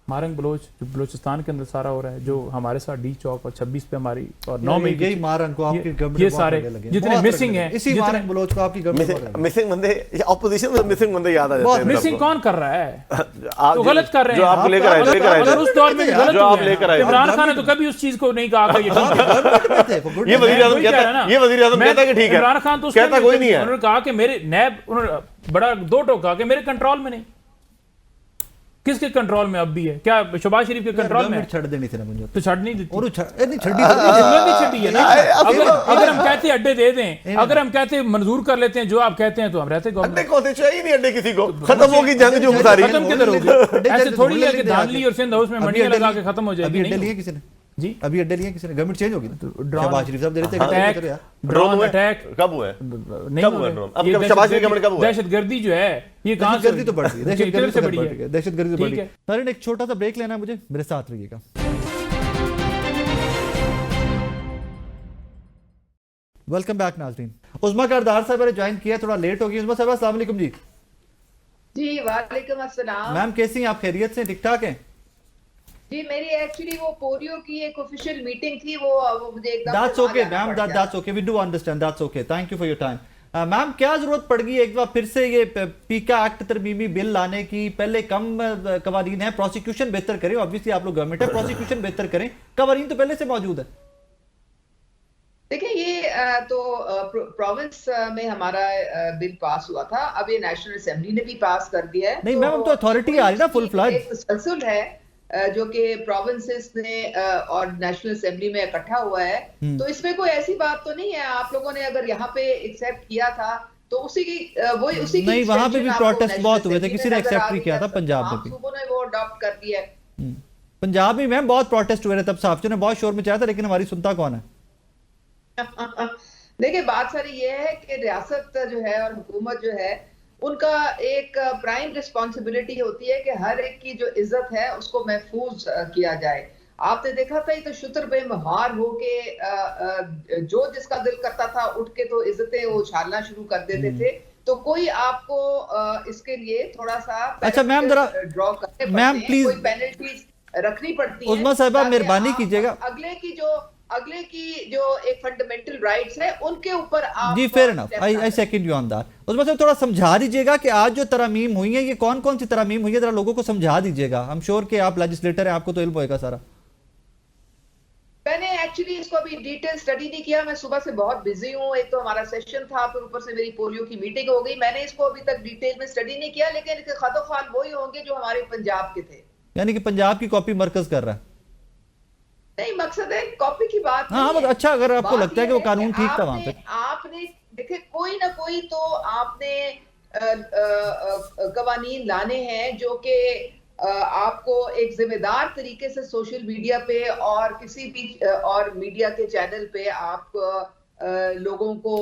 मारंग बलोच जो बलोचिस्तान के अंदर सारा हो रहा है, जो हमारे साथ डी चौक और 26 पे हमारी और 9 मई यही मारंग को आपकी गवर्नमेंट ये सारे जितने मिसिंग हैं, इसी मारंग बलोच को आपकी गवर्नमेंट मिसिंग बंदे, ऑपोजिशन में मिसिंग बंदे याद आ जाते हैं। मिसिंग कौन कर रहा है? तो गलत कर रहे हैं जो आप लेकर आए, अगर उस दौर में गलत जो आप लेकर आए। इमरान खान ने तो कभी उस चीज को नहीं कहा कि ये वज़ीर-ए-आज़म कहता है कि ठीक है। इमरान खान तो कहता कोई नहीं है। उन्होंने कहा कि मेरे नैब, उन्होंने बड़ा 2 टोका कि मेरे कंट्रोल में नहीं। किसके कंट्रोल में अब भी है? क्या शहबाज शरीफ के कंट्रोल में? छड़ देनी थी ना मुझे, तो छड़ नहीं देती, और नहीं छड़ी छड़ी है ना। अगर हम कहते अड्डे दे दें, अगर हम कहते मंजूर कर लेते हैं जो आप कहते हैं, तो हम रहते अड्डे को चाहिए नहीं, अड्डे किसी को खत्म होगी जंग जो सारी खत्म किधर होगी? ऐसे थोड़ी है कि धानली और सिंध हाउस में मंडियां लगा के खत्म हो जाएगी। अड्डे लिए किसी ने जी, अभी अड्डे लिए किसी ने, गवर्नमेंट चेंज होगी तो शहबाज शरीफ साहब दे रहे थे। ड्रोन अटैक कब हुआ है? नहीं हुआ ड्रोन। अब शहबाज शरीफ गवर्नमेंट कब हुआ? दहशतगर्दी जो है ये कहां से तो बढ़ रही है, दहशतगर्दी से बढ़ी है, दहशतगर्दी से बढ़ी है। नाज़रीन, एक छोटा सा ब्रेक लेना है मुझे, मेरे साथ रहिएगा। वेलकम बैक नाज़रीन। उस्मा कारदार साहब ने ज्वाइन किया, थोड़ा लेट हो गई। उस्मा साहब अस्सलाम वालेकुम जी। जी वालेकुम अस्सलाम। मैम कैसी हैं आप? खैरियत से? ठीक ठाक हैं? जी मेरी एक्चुअली वो पोलियो की एक ऑफिशियल मीटिंग थी, वो मुझे एकदम दैट्स से वहाँ ओके जाना मैम, पड़ गया। That's okay, we do understand, that's okay, thank you for your time. Ma'am क्या जरूरत पड़ गई एक बार फिर से ये पीका एक्ट तरमीमी बिल लाने की? पहले कम कवानीन है, प्रोसिक्यूशन बेहतर करें, ऑब्वियसली आप लोग गवर्नमेंट है, प्रोसिक्यूशन बेहतर करें, कवानीन तो पहले से मौजूद है। देखिए ये तो प्रोविंस में हमारा बिल पास हुआ था, अब ये नेशनल असेंबली ने भी पास कर दिया है। नहीं मैम, हम तो अथॉरिटी आ रही ना फुल फ्लैज। एक तसलसल है जो कि प्रोविंसेस ने और नेशनल असेंबली में इकट्ठा हुआ है, तो इसमें कोई ऐसी बात तो नहीं है। आप लोगों ने अगर यहाँ पे एक्सेप्ट किया था तो उसी की उसी की नहीं, वहां पे भी extension आपको प्रोटेस्ट नेशनल बहुत हुए थे, असेंबली किसी में ने नजर एक्सेप्ट आ नहीं गई किया है। था, पंजाब में भी। सूबों ने वो अडॉप्ट कर दिया है। पंजाब में मैम बहुत प्रोटेस्ट हुए थे, तब साहब ने बहुत शोर मचाया था, लेकिन हमारी सुनता कौन है? देखिए बात सारी ये है कि रियासत जो है और हुकूमत जो है, उनका एक प्राइम रिस्पॉन्सिबिलिटी होती है कि हर एक की जो इज्जत है उसको महफूज किया जाए। आपने देखा था ये तो शुतर बेमहार होके जो जिसका दिल करता था उठ के तो इज्जतें वो उछालना शुरू कर देते थे। तो कोई आपको इसके लिए थोड़ा सा अच्छा मैम जरा ड्रॉ करने मैम पड़ते हैं, प्लीज कोई पेनल्टीज रखनी पड़ती हैं उस्मा साहिबा ताकि मेहरबानी आप कीजिएगा। अगले की जो एक फंडामेंटल राइट्स है उनके ऊपर आप जी fair enough, I second you on that. उसमें से थोड़ा समझा दीजिएगा कि आज जो तरमीम हुई है ये कौन कौन सी तरमीम हुई है, जरा लोगों को समझा दीजिएगा। आई एम श्योर कि आप लेजिस्लेटर हैं, आपको तो इल्म होएगा सारा। मैंने एक्चुअली इसको अभी डिटेल स्टडी नहीं किया, मैं सुबह से बहुत बिजी हूँ। एक तो हमारा सेशन था, फिर ऊपर से मेरी पोलियो की मीटिंग हो गई। मैंने इसको अभी तक डिटेल में स्टडी नहीं किया, लेकिन इसके खतोखाल वही होंगे जो हमारे पंजाब के थे। यानी कि पंजाब की कॉपी मरकज कर रहा है। नहीं, मकसद है कॉपी की बात हाँ नहीं है। अच्छा, अगर आपको बात लगता है ये कि वो कानून ठीक था वहां पे। आपने देखे कोई ना कोई तो आपने कवानीन लाने हैं जो कि आपको एक जिम्मेदार तरीके से सोशल मीडिया पे और किसी भी और मीडिया के चैनल पे आप लोगों को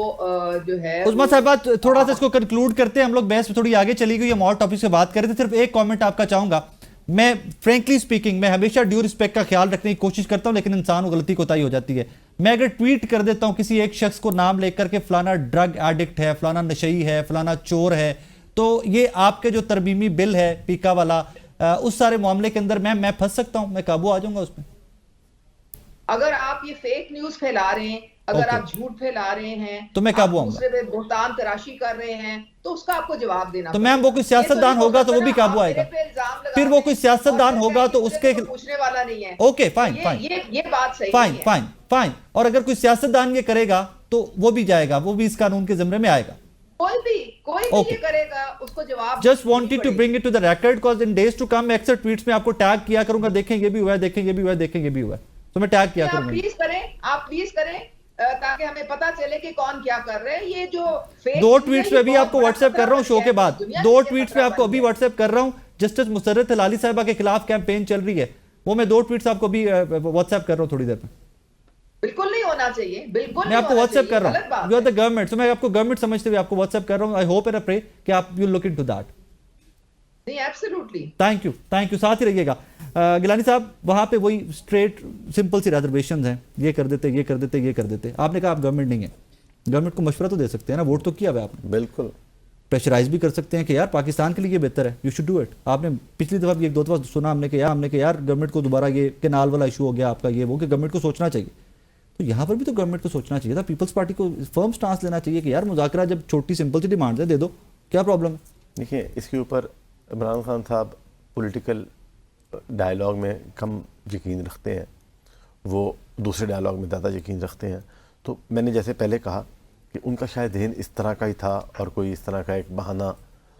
जो है उस्मा साहिबा थोड़ा सा इसको कंक्लूड करते हैं, हम लोग बहस में थोड़ी आगे चली गई, हम और टॉपिक से बात कर रहे थे। सिर्फ एक कमेंट आपका चाहूंगा। मैं फ्रेंकली स्पीकिंग मैं हमेशा ड्यू रिस्पेक्ट का ख्याल रखने की कोशिश करता हूं, लेकिन इंसान को गलती कोताही हो जाती है। मैं अगर ट्वीट कर देता हूं किसी एक शख्स को नाम लेकर के फलाना ड्रग एडिक्ट है, फलाना नशई है, फलाना चोर है, तो ये आपके जो तरमीमी बिल है पीका वाला, उस सारे मामले के अंदर मैं फंस सकता हूं, मैं काबू आ जाऊंगा उसमें। अगर आप ये फेक न्यूज फैला रहे हैं, अगर Okay. आप झूठ फैला रहे हैं, तो मैं काबू आप आऊंगा। दूसरे पे बुहतान तराशी कर रहे हैं, तो उसका आपको जवाब देना तो मैम वो कोई सियासतदान होगा तो वो भी काबू आएगा। फिर वो कोई सियासतदान होगा तो उसके पूछने वाला नहीं है। ओके फाइन फाइन ये बात सही फाइन नहीं है। Fine fine. और अगर कोई सियासतदान ये करेगा तो वो भी जाएगा, वो भी इस कानून के जिम्मे में आएगा। कोई भी Okay. ये करेगा उसको जवाब just wanted to bring it to the record because in days to come मैं अक्सर ट्वीट्स में आपको टैग किया करूंगा, देखें ये भी हुआ है, देखें ये भी हुआ है, देखें ये भी हुआ है, तो मैं टैग किया आप करूंगा। प्लीज करें ताकि हमें पता चले कि कौन क्या कर रहे हैं। ये जो fake दो चीज़ है, ट्वीट्स ये पे भी बहुत आपको बड़ा व्हाट्सएप कर रहा हूं खतरा शो के बन गया है। बाद, दुनिया दो के ट्वीट्स पे खतरा आपको बन अभी गया है। व्हाट्सएप कर रहा हूं। जस्टिस मुसर्रत हलाली साहिबा के खिलाफ कैंपेन चल रही है, वो मैं दो ट्वीट्स आपको भी व्हाट्सएप कर रहा हूं थोड़ी देर में। बिल्कुल नहीं होना चाहिए, बिल्कुल मैं आपको व्हाट्सएप कर रहा हूं, यू आर द गवर्नमेंट, सो मैं आपको गवर्नमेंट समझते हुए आपको व्हाट्सएप कर रहा हूं। आई होप एंड प्रे कि आप यू लुक इनटू दैट। नहीं, एब्सोल्युटली। थैंक यू, साथ ही रहिएगा। गिलानी साहब वहां पे वही स्ट्रेट सिंपल सी रिजर्वेशन हैं, ये कर देते, ये कर देते, ये कर देते। आपने कहा आप गवर्नमेंट नहीं है, गवर्नमेंट को मशवरा तो दे सकते हैं ना, वोट तो किया हुआ है आपने, बिल्कुल प्रेशराइज भी कर सकते हैं कि यार पाकिस्तान के लिए बेहतर है, यू शुड डू इट। आपने पिछली दफा भी एक दो दफा सुना हमने कि यार गवर्नमेंट को दोबारा ये केनाल वाला इशू हो गया आपका, ये वो, कि गवर्नमेंट को सोचना चाहिए। तो यहाँ पर भी तो गवर्नमेंट को सोचना चाहिए था, पीपल्स पार्टी को फर्म स्टांस लेना चाहिए कि यार मुज़ाकरा जब छोटी सिंपल सी डिमांड है दे दो, क्या प्रॉब्लम है। देखिए इसके ऊपर इमरान खान साहब पॉलिटिकल डायलॉग में कम यकीन रखते हैं, वो दूसरे डायलॉग में ज़्यादा यकीन रखते हैं। तो मैंने जैसे पहले कहा कि उनका शायद ध्यान इस तरह का ही था, और कोई इस तरह का एक बहाना,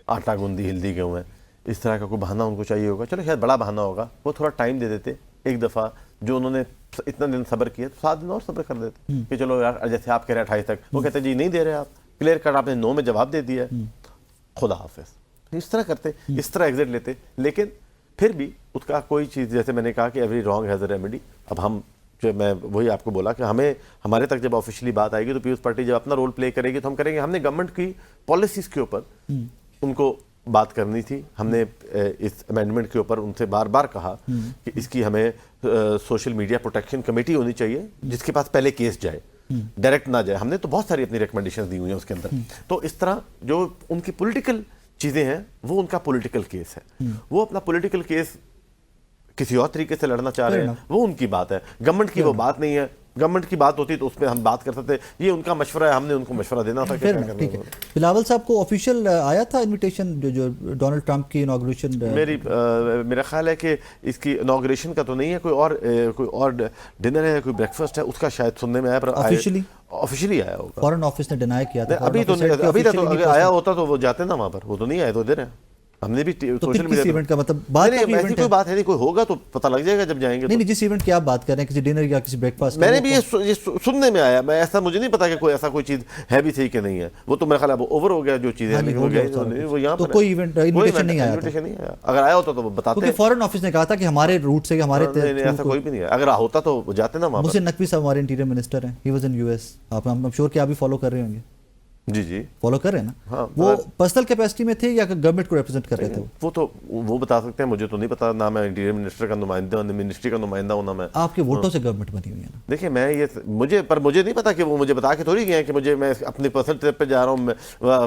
आटा गूंदी हिल्दी गए हैं, इस तरह का कोई बहाना उनको चाहिए होगा। चलो शायद बड़ा बहाना होगा, वो थोड़ा टाइम दे देते। एक दफ़ा जो उन्होंने इतना दिन सब्र किया तो 7 दिन और सब्र कर देते कि चलो यार जैसे आप कह रहे हैं 28 तक, वो कहते जी नहीं दे रहे आप, क्लियर कट आपने 9 में जवाब दे दिया, खुदा हाफिज। इस तरह करते, इस तरह एग्जिट लेते। लेकिन फिर भी उसका कोई चीज़, जैसे मैंने कहा कि every wrong has a remedy. अब हम जो मैं वही आपको बोला कि हमें हमारे तक जब ऑफिशियली बात आएगी तो पीपल्स पार्टी जब अपना रोल प्ले करेगी तो हम करेंगे। हमने गवर्नमेंट की पॉलिसीज़ के ऊपर उनको बात करनी थी, हमने इस अमेंडमेंट के ऊपर उनसे बार बार कहा कि इसकी हमें सोशल मीडिया प्रोटेक्शन कमेटी होनी चाहिए जिसके पास पहले केस जाए, डायरेक्ट ना जाए। हमने तो बहुत सारी अपनी रिकमेंडेशन दी हुई हैं उसके अंदर। तो इस तरह जो उनकी पॉलिटिकल चीज़ें हैं वो उनका पॉलिटिकल केस है, वो अपना पॉलिटिकल केस किसी और तरीके से लड़ना चाह रहे Fair हैं, enough. वो उनकी बात है। गवर्नमेंट की वो बात नहीं है। गवर्नमेंट की बात होती तो उसमें हम बात कर सकते, ये उनका मशवरा है, हमने उनको मशवरा देना था कि फिर क्या ना, करना ठीक है। है। बिलावल साहब को ऑफिशियल आया था इनविटेशन जो डोनाल्ड ट्रंप की इनॉग्रेशन? मेरा ख्याल है कि इसकी इनॉग्रेशन का तो नहीं है, कोई और डिनर है, कोई ब्रेकफास्ट है, उसका शायद सुनने में आया, पर ऑफिशियली आया होगा। फॉरेन ऑफिस ने डिनाई किया था। अभी तो अगर आया होता तो वो जाते ना वहाँ पर, वो तो नहीं आए, तो इधर है। हमने भी सोशल मीडिया इवेंट का मतलब बात का ऐसी कोई बात है नहीं, कोई होगा तो पता लग जाएगा जब जाएंगे। नहीं, जिस इवेंट की आप बात कर रहे हैं, किसी डिनर या किसी ब्रेकफास्ट, मैंने भी ये सुनने में आया, मैं ऐसा मुझे नहीं पता कि कोई ऐसा कोई चीज है भी थी कि नहीं है, वो तो मेरा ख्याल है ओवर हो गया जो चीजें हैं, वो यहाँ तो कोई इन्विटेशन नहीं आया। अगर आया होता तो वो बताते, क्योंकि फॉरेन ऑफिस ने कहा था कि हमारे रूट से, हमारे ऐसा कोई भी नहीं है। अगर होता तो वो जाते ना। मोहसिन नकवी साहब हमारे इंटीरियर मिनिस्टर हैं, ही वाज इन यूएस। आप श्योर कि आप भी फॉलो कर रहे होंगे? जी फॉलो कर रहे हैं ना? हाँ, वो पर्सनल कैपेसिटी में थे या गवर्नमेंट को रिप्रेजेंट कर रहे थे? वो तो वो बता सकते हैं, मुझे तो नहीं पता ना। मैं इंटीरियर मिनिस्टर का नुमाइंदा, मिनिस्ट्री का नुमाइंदा हूं ना मैं। आपके वोटों से गवर्नमेंट बनी हुई है ना? देखिए मैं ये मुझे नहीं पता कि वो मुझे बता के थोड़ी गए कि मैं अपने पर्सनल ट्रिप पे जा रहा हूँ,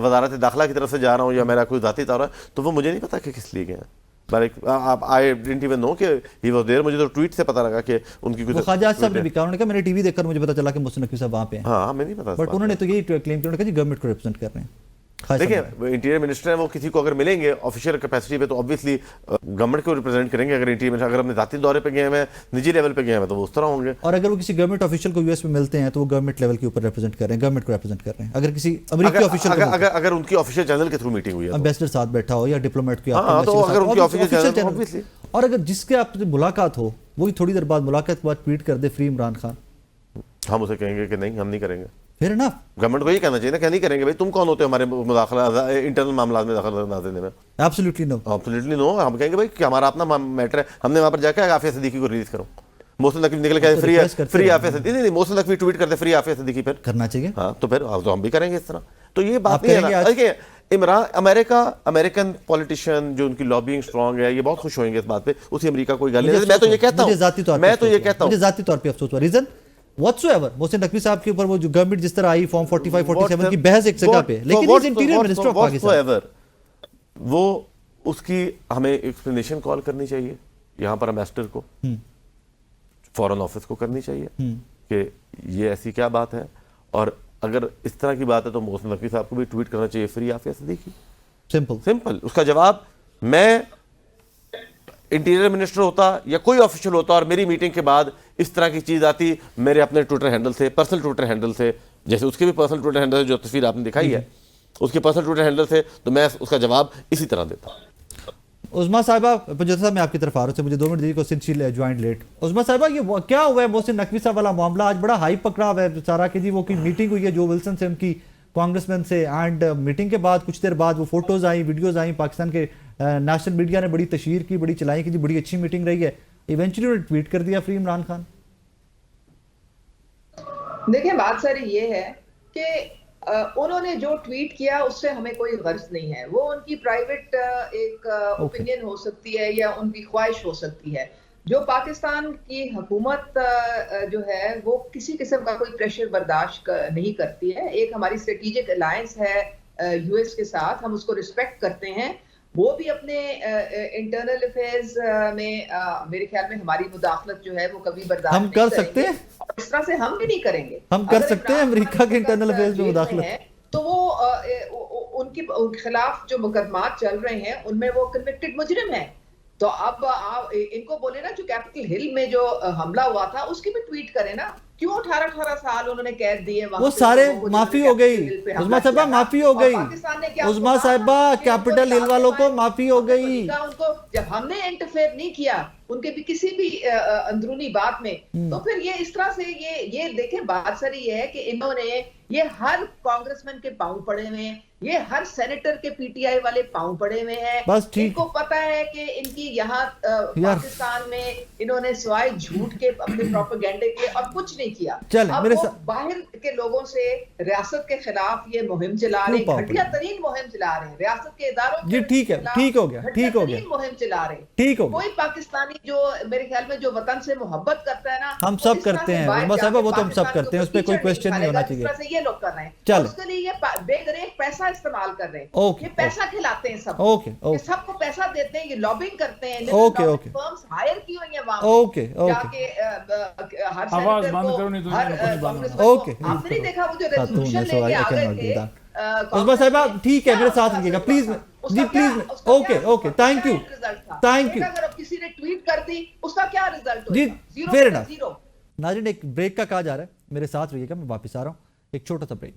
वजारत दाखिला की तरफ से जा रहा हूँ या मेरा कोई जाती तारा, तो वो मुझे नहीं पता कि किस लिए गए हैं। आई डिडंट इवन नो कि ही वाज देयर। मुझे तो ट्वीट से पता लगा कि उनकी कुछ ख्वाजा साहब ने भी कहा, उन्होंने कहा मैंने टीवी देखकर मुझे पता चला कि मोहसिन नकवी साहब वहां पे हैं। हाँ, हमें नहीं पता, बट उन्होंने तो यही क्लेम किया, उन्होंने कहा जी गवर्नमेंट को रिप्रेजेंट कर रहे हैं। देखिए इंटीरियर मिनिस्टर है, वो किसी को अगर मिलेंगे ऑफिशियल कैपेसिटी पे तो ऑब्वियसली गवर्नमेंट को रिप्रेजेंट करेंगे। अगर इंटीरियर मिनिस्टर अगर अपने जाती दौरे पे गए हैं, निजी लेवल पे गए हैं, तो वो उस तरह होंगे। और अगर वो किसी गवर्नमेंट ऑफिशियल को यूएस में मिलते हैं तो वो गवर्नमेंट लेवल के ऊपर रिप्रेजेंट कर रहे हैं, गवर्नमेंट को रिप्रेजेंट कर रहे हैं। अगर किसी अमेरिकी ऑफिशियल अगर उनकी ऑफिशियल चैनल के थ्रू मीटिंग हुई है, एम्बेसडर साथ बैठा हो या डिप्लोमेट की, तो अगर उनकी ऑफिशियल चैनल ऑब्वियसली, और अगर जिसके आपसे मुलाकात हो वही थोड़ी देर बाद मुलाकात के बाद ट्वीट कर दे फ्री इमरान खान, हम उसे कहेंगे कि नहीं, हम नहीं करेंगे। फिर ना गवर्नमेंट को ये कहना चाहिए ना कि नहीं करेंगे। भाई तुम कौन होते हो हमारे मुदाखला इंटरनल मामला में दखल देने में? Absolutely no, absolutely no. हम कहेंगे भाई कि हमारा अपना मैटर है, हमने वहां पर जाकर आफिया सिद्दीकी को रिलीज करो। मोहसिन नकवी निकल के फ्री आफिया सिद्दीकी, नहीं मोहसिन नकवी ट्वीट करते फ्री आफिया सिद्दीकी, फिर करना चाहिए। हाँ, तो फिर तो हम भी करेंगे इस तरह। तो ये बात नहीं है। देखिए अमेरिकन पॉलिटिशियन जो उनकी लॉबिंग स्ट्रांग है, ये बहुत खुश होंगे इस बात पे। उसी अमेरिका कोई गल नहीं। मैं तो ये कहता हूँ, मुझे जाती तौर पे अफसोस हुआ। रीजन व्हाटसोएवर मोहसिन नकवी साहब के ऊपर वो जो गवर्नमेंट जिस तरह आई फॉर्म 45 47 की बहस एक जगह पे, लेकिन is interior minister of Pakistan, वो उसकी हमें एक्सप्लेनेशन कॉल करनी चाहिए यहाँ पर एम्बेसडर को, फॉरेन ऑफिस को करनी चाहिए कि ये ऐसी क्या बात है। और अगर इस तरह की बात है तो मोहसिन नकवी साहब को भी ट्वीट करना चाहिए फ्री आफिया सिद्दीकी। सिंपल उसका जवाब। मैं इंटीरियर मिनिस्टर होता या कोई ऑफिशियल होता और मेरी मीटिंग के बाद इस तरह की चीज आती मेरे अपने ट्विटर हैंडल से, पर्सनल ट्विटर हैंडल से, जैसे उसके भी पर्सनल ट्विटर हैंडल जो तस्वीर आपने दिखाई है उसके पर्सनल ट्विटर हैंडल से, तो मैं उसका जवाब इसी तरह देता। उस्मा साहिबा, जैसा साहब मैं आपकी तरफ आ रहा हूँ, मुझे 2 मिनट दीजिए, क्वेश्चन शी ज्वाइंट लेट। उस्मा साहिबा, ये क्या हुआ है मोहसिन नकवी साहब वाला मामला? आज बड़ा हाई पकड़ा हुआ है सारा कि जी वो की मीटिंग हुई है जो विल्सन से, उनकी कांग्रेसमैन से, एंड मीटिंग के बाद कुछ देर बाद वो photos I, videos I, Pakistan के नेशनल मीडिया ने बड़ी तशहीर की, बड़ी चलाई कि जी बड़ी अच्छी मीटिंग रही है। इवेंचुअली उन्होंने ट्वीट कर दिया फ्री इमरान खान। देखिए बात सारी ये है कि उन्होंने जो ट्वीट किया उससे हमें कोई गर्ज नहीं है। वो उनकी प्राइवेट एक ओपिनियन हो सकती है या उनकी ख्वाहिश हो सकती है। जो पाकिस्तान की हुकूमत जो है वो किसी किस्म का कोई प्रेशर बर्दाश्त नहीं करती है। एक हमारी स्ट्रेटेजिक अलायंस है यूएस के साथ, हम उसको रिस्पेक्ट करते हैं। वो भी अपने इंटरनल अफेयर्स में मेरे ख्याल में हमारी मुदाखलत जो है वो कभी बर्दाश्त हम कर सकते हैं, इस तरह से हम भी नहीं करेंगे। हम कर सकते हैं अमेरिका के इंटरनल अफेयर्स में मुदाखलत, तो वो उनके खिलाफ जो मुकदमात चल रहे हैं उनमें वो कन्विक्टेड मुजरिम है। तो अब आप इनको बोले ना, जो कैपिटल हिल में जो हमला हुआ था उसकी भी ट्वीट करें ना। क्यों 18 साल उन्होंने कैद दिए? वो सारे माफी हो गई। उस्मा साहिबा माफी हो गई। उस्मा साहिबा कैपिटल हिल वालों को माफी हो गई। उनको जब हमने इंटरफेयर नहीं किया उनके भी किसी भी अंदरूनी बात में, तो फिर ये इस तरह से ये देखें, बात सारी ये है कि इन्होंने ये हर कांग्रेसमैन के पांव पड़े हुए हैं, ये हर सेनेटर के पीटीआई वाले पांव पड़े हुए हैं। बस ठीक, इनको पता है कि इनकी यहाँ पाकिस्तान में इन्होंने सिवाय झूठ के अपने प्रोपेगेंडे के और कुछ नहीं किया। अब मेरे बाहर के लोगों से रियासत के खिलाफ ये मुहिम चला रहे हैं, घटिया तरीन मुहिम चला रहे हैं, रियासत के इदारों जी ठीक है, ठीक हो गया, ठीक हो गया, मुहिम चला रहे हैं, ठीक हो गया। कोई पाकिस्तानी जो मेरे ख्याल में जो वतन से मोहब्बत करता है ना, हम सब करते हैं उस्मा साहिबा, वो तो हम सब करते हैं, उस पर कोई क्वेश्चन नहीं होना चाहिए। ये लोग कर रहे हैं, चलो उसके लिए ये बेगरेक पैसा पैसा इस्तेमाल कर रहे हैं। Okay, ये पैसा खिलाते हैं सबको। Okay, okay. ये सबको पैसा देते हैं, ये लॉबिंग करते हैं। Okay, okay. फर्म्स हायर की हुई हैं वहां पे। Okay, okay. जाके हर आवाज सेनेटर बंद को, करो, नहीं तो हर इनको नहीं कांग्रेस बांधना। Okay. को, आपने नहीं देखा वो जो खातून है, रेजोल्यूशन so लेके I आ गए cannot do थे that. उस्मा साहिबा ठीक है, मेरे साथ रहिएगा प्लीज जी, please. Okay okay, thank you, thank you अगर किसी ने ट्वीट कर दी उसका क्या रिजल्ट जी, होगा? fair enough. जीरो। नाज़रीन, एक ब्रेक का कहा जा रहा है, मेरे साथ रहिएगा, मैं वापस आ रहा हूँ, एक छोटा सा ब्रेक।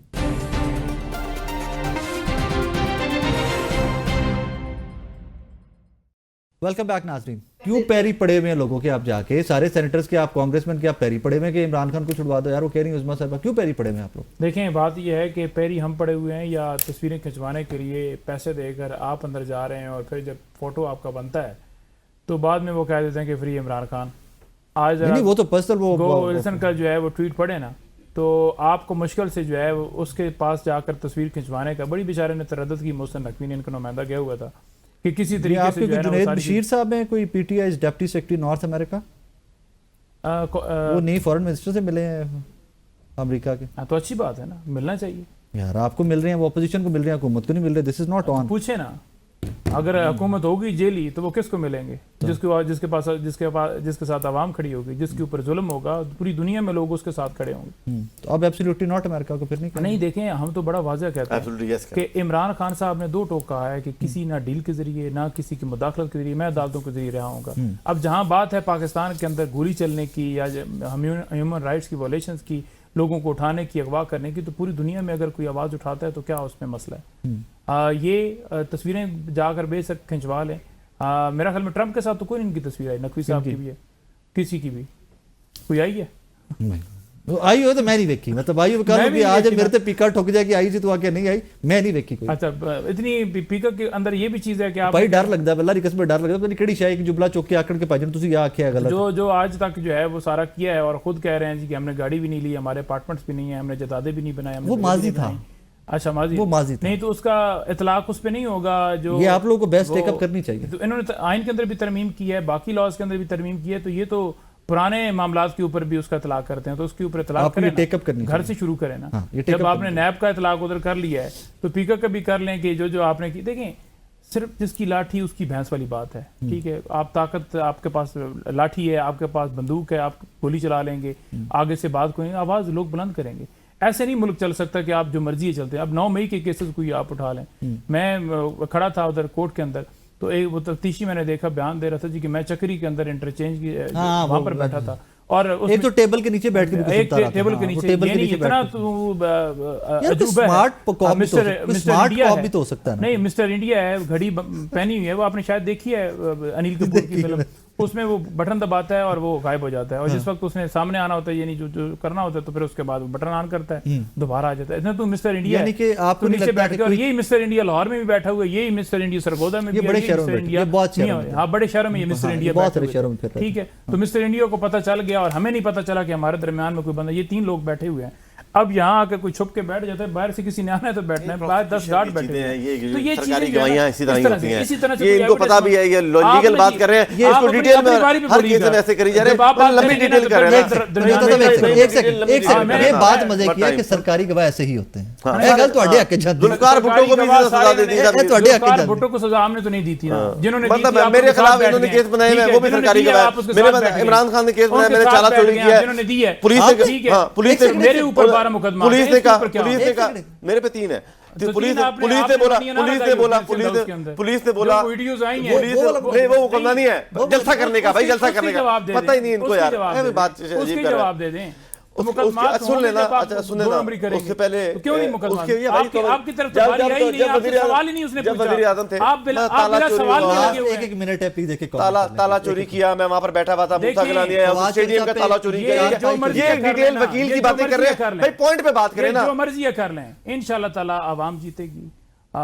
वेलकम बैक नाजरीन। क्यों पैरी पड़े हुए हैं लोगों के, आप जाके सारे सेनेटर्स के, आप कांग्रेसमैन के आप पैरी पड़े हुए हैं कि इमरान खान को छुड़वा दो यार, वो कह रही है उस्मा साहिबा, क्यों पैरी पड़े हुए हैं आप लोग? देखें, बात यह है कि पैरी हम पड़े हुए हैं या तस्वीरें खिंचवाने के लिए पैसे देकर आप अंदर जा रहे हैं और फिर जब फोटो आपका बनता है तो बाद में वो कह देते हैं कि फ्री इमरान खान। आज नहीं, वो तो पर्सनल, वो विल्सन का जो है वो ट्वीट पढ़े ना, तो आपको मुश्किल से जो है उसके पास जाकर तस्वीर खिंचवाने का, बड़ी बेचारे ने तरद्दुद की, मोहसिन नकवी ने इनका नुमाइंदा गया हुआ था कि किसी तरीके से जो है ना जुनैद बशीर साहब हैं, कोई PTI deputy secretary north America, वो नहीं फॉरेन मिनिस्टर से मिले हैं अमेरिका के। तो अच्छी बात है ना, मिलना चाहिए यार। आपको मिल रहे हैं, वो अपोजिशन को मिल रहे हैं, हुकूमत को नहीं मिल रहे। This is not on. पूछे ना, अगर हुकूमत होगी जेली तो वो किसको मिलेंगे? जिसके साथ आवाम खड़ी होगी, जिसके ऊपर जुल्म होगा, पूरी दुनिया में लोग उसके साथ खड़े होंगे। तो अब एब्सोल्युटली नॉट अमेरिका को फिर नहीं देखें, हम तो बड़ा वाज़ह कहते हैं कि इमरान खान साहब ने दो टोक कहा है कि किसी ना डील के जरिए ना किसी की मुदाखलत के जरिए मैं अदालतों के जरिए रहा हूँगा। अब जहाँ बात है पाकिस्तान के अंदर गोली चलने की या ह्यूमन राइट्स की वायलेशंस की, लोगों को उठाने की, अगवा करने की, तो पूरी दुनिया में अगर कोई आवाज़ उठाता है तो क्या उसमें मसला है? ये तस्वीरें जाकर बेशक खिंचवा लें। मेरा ख्याल में ट्रंप के साथ तो कोई इनकी तस्वीर आई, नकवी साहब की भी है, किसी की भी कोई आई है? आई हो तो मैं नहीं देखी, मतलब आई कि आज मेरे से पीका ठुक जाए कि आई जी तो आके नहीं आई, मैं नहीं देखी कोई। अच्छा, इतनी पीका के अंदर ये भी चीज है कि आप भाई डर लगता है, अल्लाह की कसम डर लगता है, केड़ी शायद कि जुबला चौक के आकड़ के पाजन तुसी या आखे गलत। जो आज तक जो है वो सारा किया है और खुद कह रहे हैं जी कि हमने गाड़ी भी नहीं ली, हमारे अपार्टमेंट्स भी नहीं है, हमने जदादे भी नहीं बनाए, वो माजी था। अच्छा, माजी, वो माजी था। नहीं तो उसका इतलाक उस पे नहीं होगा। जो ये आप लोगों को बेस्ट टेकअप करनी चाहिए। तो इन्होंने आइन के अंदर भी तरमीम की है, बाकी लॉज के अंदर भी तरमीम की है, तो ये तो पुराने मामलात के ऊपर भी उसका इतलाक करते हैं, तो उसके ऊपर इतलाक करें, टेकअप करनी घर से शुरू करें ना। हाँ, जब आपने नैब का इतलाक उधर कर लिया है तो पीका का भी कर लें कि जो आपने की। देखें, सिर्फ जिसकी लाठी उसकी भैंस वाली बात है, ठीक है। आप ताकत, आपके पास लाठी है, आपके पास बंदूक है, आप गोली चला लेंगे, आगे से बात कोई आवाज लोग बुलंद करेंगे। ऐसे नहीं मुल्क चल सकता कि आप जो मर्जी चलते हैं। अब 9 मई के केसेस कोई आप उठा लें। मैं खड़ा था उधर कोर्ट के अंदर, तो एक वो तफ्तीशी मैंने देखा बयान दे रहा था जी कि मैं चक्री के अंदर इंटरचेंज की वहां पर बैठा था और एक तो टेबल के नीचे बैठ के एक टेबल के नीचे, इतना तो स्मार्ट कॉप भी तो हो सकता है। नहीं, मिस्टर इंडिया है, घड़ी पहनी हुई है, वो आपने शायद देखी है अनिल कपूर की फिल्म, उसमें वो बटन दबाता है और वो गायब हो जाता है, और जिस वक्त उसने सामने आना होता है, यानी जो करना होता है, तो फिर उसके बाद वो बटन ऑन करता है, दोबारा आ जाता है। इतना तो मिस्टर इंडिया यानी कि आपको नहीं लगता बैठ के, और यही मिस्टर इंडिया लाहौर में भी बैठा हुआ है, यही मिस्टर इंडिया सरगोदा में भी, बड़े शहरों में, बहुत शहरों में, हाँ बड़े शहरों में ये मिस्टर इंडिया बहुत सारे शहरों में, ठीक है। तो मिस्टर इंडिया को पता चल गया और हमें नहीं पता चला कि हमारे दरमियान में कोई बंदा, ये 3 लोग बैठे हुए हैं। अब यहाँ आकर कोई छुप के बैठ जाता है, बाहर से किसी ने आना है तो बैठना है, बाहर 10 गार्ड बैठे हैं। ये तो ये सरकारी गवाहियां इसी तरह होती हैं, इसी तरह ये इनको पता भी है, ये लीगल बात कर रहे हैं, ये इसको डिटेल में हर केस में ऐसे करी जा रहे हैं, लंबी डिटेल कर रहे हैं। एक सेकंड, ये बात मजे की है कि सरकारी गवाह ऐसे ही होते हैं। ये गल ਤੁਹਾਡੇ हक च जुल्फकार भुट्टो को भी सजा दे दी जाती है, ਤੁਹਾਡੇ हक च भुट्टो को सजा हमने तो नहीं दी थी ना, जिन्होंने मतलब मेरे खिलाफ इन्होंने केस बनाए हैं, वो भी सरकारी गवाह। मेरे इमरान खान ने केस बनाया, मैंने चाला चोरी किया है, जिन्होंने दी है, पुलिस ने मेरे ऊपर 12 मुकदमा, पुलिस ने कहा मेरे पे 3 है, पुलिस ने बोला वीडियोस आई हैं, नहीं वो मुकदमा नहीं है, जलसा करने का, भाई जलसा करने का पता ही नहीं इनको यार, बात उसके जवाब दे दें। सुन लेना, अच्छा सुन लेना, उससे पहले क्यों नहीं मुकदमा आपकी तरफ सवाल ही नहीं, आपसे सवाल ही नहीं उसने पूछा। वज़ीर आज़म थे, आप बिना सवाल में लगे हुए हैं। एक मिनट है प्लीज, देखिए ताला चोरी किया, मैं वहां पर बैठा हुआ था, मूसा गिलानी है, उस स्टेडियम का ताला चोरी किया, ये डिटेल वकील की बातें कर रहे हैं भाई, पॉइंट पे बात करें ना, जो मर्जी है कर लें, इंशाल्लाह ताला आवाम जीतेगी,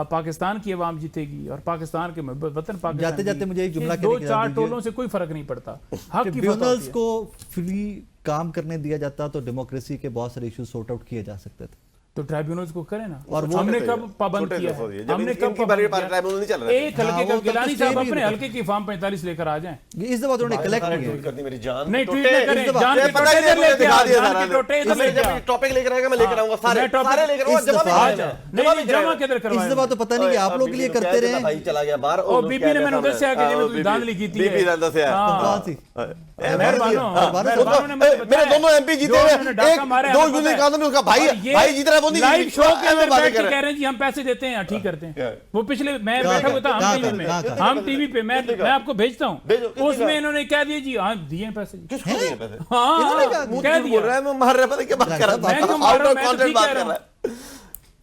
पाकिस्तान की आवाम जीतेगी और पाकिस्तान के वतन पाकिस्तान। जाते जाते मुझे एक जुमला 2-4 टोलों से कोई फर्क नहीं पड़ता, हक की ट्रिब्यूनल्स को फ्री काम करने दिया जाता तो डेमोक्रेसी के बहुत सारे इश्यूज सॉर्ट आउट किए जा सकते थे। तो ट्राइब्यूनल को करे ना। और वो हमने छोटे कब पाबंद छोटे किया दफा है? ये। जब हमने इनकी कब बारी पाबंद पर ट्राइब्यूनल नहीं चल रहा किया? एक हाँ, हल्के वो का तब गिलानी तो साहब stay भी अपने होता। हल्के की फॉर्म 45 लेकर आ जाएं। इस दफा तो उन्हें कलेक्ट ट्वीट किया करनी मेरी जान। नहीं, ट्वीट टोटे- न करें, इस दफा- जान के पता टोटे ही नहीं, इधर लेके दिखा आओ, दिया जान सारा के टोटे इधर ने। लेके आओ। टॉपिक लेकर आएगा, मैं लेकर आऊंगा सारे मैं टॉपिक- सारे लेकर आऊंगा, इस जमा भी दफा- कराएगा। नहीं, नहीं, जमा किधर इस करवाएं? दफा तो पता नहीं कि आप लोग के लिए करते रहे भाई चला गया बाहर ओ, बीबी ने मैंने दस्या कि जिवें तुसीं धांधली कीती है। बीबी ने दस्या हाँ। कौन सी मेहरबानो, मेहरबानो ने मुझे बताया। मेरे दोनों एमपी जीते जो हुए उन्होंने डाका एक मारा है, दो हमें यूनियन पता है। कानून में उसका भाई और ये भाई जीत रहा है, वो नहीं लाइव शो के अंदर बातें बैठ के कर कह रहे हैं जी हम पैसे देते हैं, ठीक करते क्या? हैं। वो पिछले मैं कहाँ बैठा हुआ था कहाँ हम टीवी में, कहाँ हम टीवी पे मैं आपको भेजता भेजो, हूँ। कितने उसमें का? इन्होंने कह दिया जी हाँ दिए हैं पैसे। किसको दिए पैसे? हाँ इन्होंने कहा, मुंह कह झूठ बोल रहा दिया। है, मैं मार रहा पता क्या बात कर रहा मैं क्यों है, मार आउट रहा हूँ? ऑफ मैं तो कॉन्टेक्स्ट ठीक बात कह कर रहा रहा है।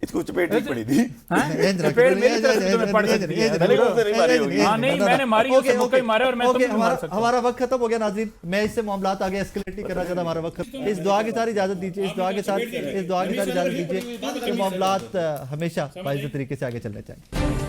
इसको चपेट नहीं पड़ी थी। हाँ? चपेट मेरी तरफ से तुम्हें पड़ सकती है। हाँ, नहीं, मैंने मारी, उससे मुक्का ही मारा और मैं तुम्हें मार सकता हूँ। हमारा वक्त खत्म हो गया नाज़रीन, मैं इससे मामलात आगे एस्केलेट नहीं करना चाहता, हमारा वक्त खत्म। इस दुआ के साथ इजाजत दीजिए, इस दुआ के साथ इजाजत दीजिए कि मामलात हमेशा बाइज़ तरीके से आगे चलने चाहिए।